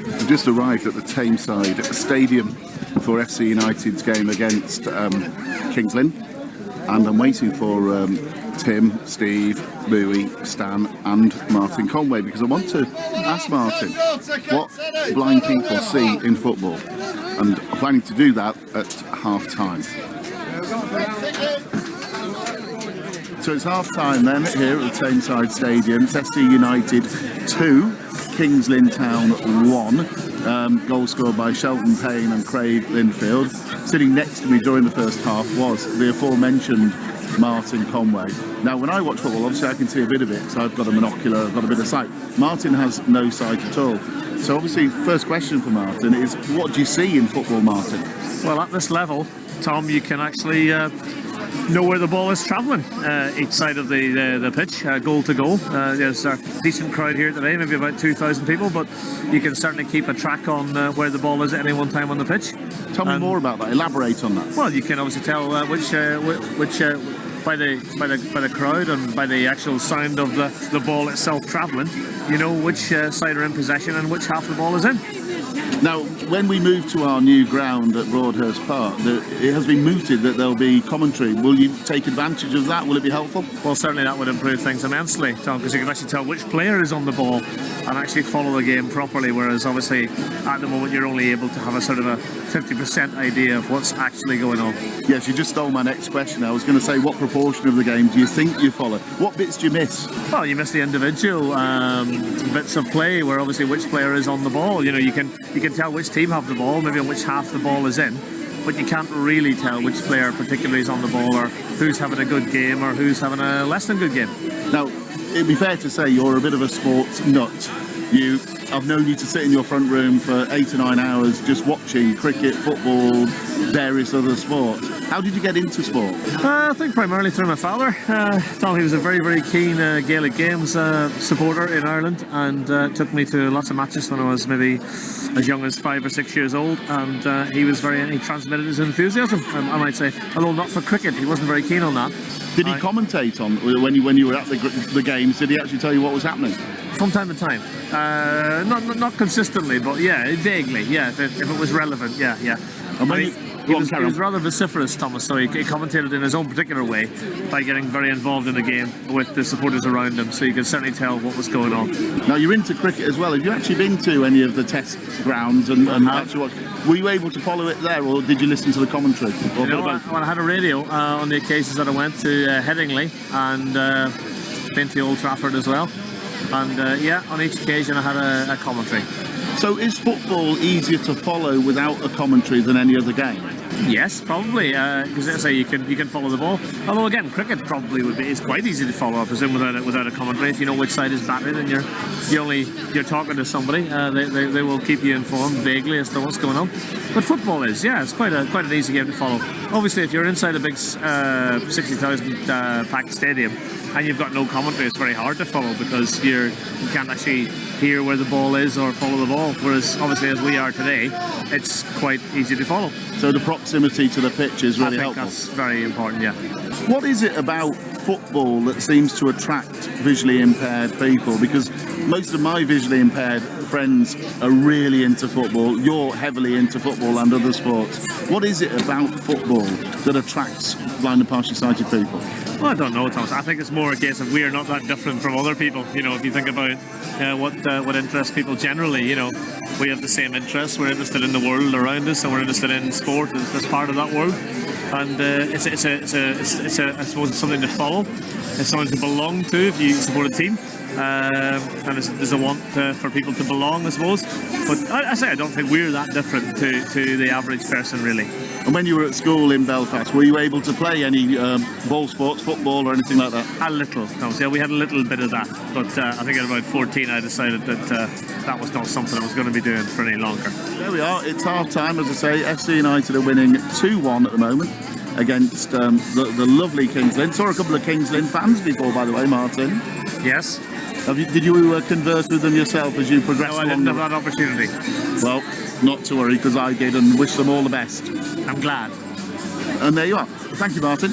We've just arrived at the Tameside Stadium for FC United's game against Kings Lynn, and I'm waiting for Tim, Steve, Louis, Stan and Martin Conway, because I want to ask Martin what blind people see in football, and I'm planning to do that at half-time. So it's half-time then here at the Tameside Stadium. It's FC United 2, Kings Lynn Town 1. Goal scored by Shelton Payne and Craig Linfield. Sitting next to me during the first half was the aforementioned Martin Conway. Now, when I watch football, obviously I can see a bit of it, so I've got a monocular, I've got a bit of sight. Martin has no sight at all. So obviously, first question for Martin is, what do you see in football, Martin? Well, at this level, Tom, you can actually know where the ball is travelling each side of the pitch, goal to goal. There's a decent crowd here today, maybe about 2,000 people, but you can certainly keep a track on where the ball is at any one time on the pitch. Tell me more about that. Elaborate on that. Well, you can obviously tell which by the crowd and by the actual sound of the ball itself travelling, you know which side are in possession and which half the ball is in. Now, when we move to our new ground at Broadhurst Park, it has been mooted that there'll be commentary. Will you take advantage of that? Will it be helpful? Well, certainly that would improve things immensely, Tom, because you can actually tell which player is on the ball and actually follow the game properly, whereas obviously at the moment you're only able to have a sort of a 50% idea of what's actually going on. Yes, you just stole my next question. I was going to say, what proportion of the game do you think you follow? What bits do you miss? Well, you miss the individual bits of play, where obviously which player is on the ball. You know, you can tell which team have the ball, maybe on which half the ball is in, but you can't really tell which player particularly is on the ball, or who's having a good game or who's having a less than good game. Now, it'd be fair to say you're a bit of a sports nut. I've known you to sit in your front room for 8 to 9 hours just watching cricket, football, various other sports. How did you get into sport? I think primarily through my father. Tom, he was a very, very keen Gaelic Games supporter in Ireland, and took me to lots of matches when I was maybe as young as 5 or 6 years old, and he transmitted his enthusiasm, I might say, although not for cricket. He wasn't very keen on that. Did he commentate on when you were at the games? Did he actually tell you what was happening? From time to time, not consistently, but yeah, vaguely. Yeah, if it was relevant, yeah. He was rather vociferous, Thomas, so he commentated in his own particular way by getting very involved in the game with the supporters around him, so you could certainly tell what was going on. Now, you're into cricket as well. Have you actually been to any of the test grounds and actually watched? Were you able to follow it there, or did you listen to the commentary? Or I had a radio on the occasions that I went to Headingley and been to Old Trafford as well. And on each occasion I had a commentary. So is football easier to follow without a commentary than any other game? Yes, probably, because as I say, you can follow the ball. Although again, cricket probably is quite easy to follow, I presume, without a commentary. If you know which side is batting and you're talking to somebody, they will keep you informed vaguely as to what's going on. But football is, it's quite an easy game to follow. Obviously, if you're inside a big 60,000 packed stadium and you've got no commentary, it's very hard to follow, because you can't actually hear where the ball is or follow the ball. Whereas obviously, as we are today, it's quite easy to follow. So the proximity to the pitch is really helpful. That's very important, yeah. What is it about football that seems to attract visually impaired people? Because most of my visually impaired friends are really into football. You're heavily into football and other sports. What is it about football that attracts blind and partially sighted people? Well, I don't know, Thomas. I think it's more a case of we are not that different from other people. You know, if you think about what interests people generally, you know, we have the same interests. We're interested in the world around us, and we're interested in sport as part of that world. And it's I suppose it's something to follow. It's something to belong to if you support a team. And there's a want for people to belong, I suppose. But I don't think we're that different to the average person, really. And when you were at school in Belfast, were you able to play any ball sports, football or anything like that? A little, no. Yeah, we had a little bit of that. But I think at about 14 I decided that that was not something I was going to be doing for any longer. There we are. It's half-time, as I say. FC United are winning 2-1 at the moment against the lovely Kings Lynn. Saw a couple of Kings Lynn fans before, by the way, Martin. Yes. Did you converse with them yourself as you progressed along? No, I didn't have that opportunity. Well, not to worry, because I did, and wish them all the best. I'm glad. And there you are. Thank you, Martin.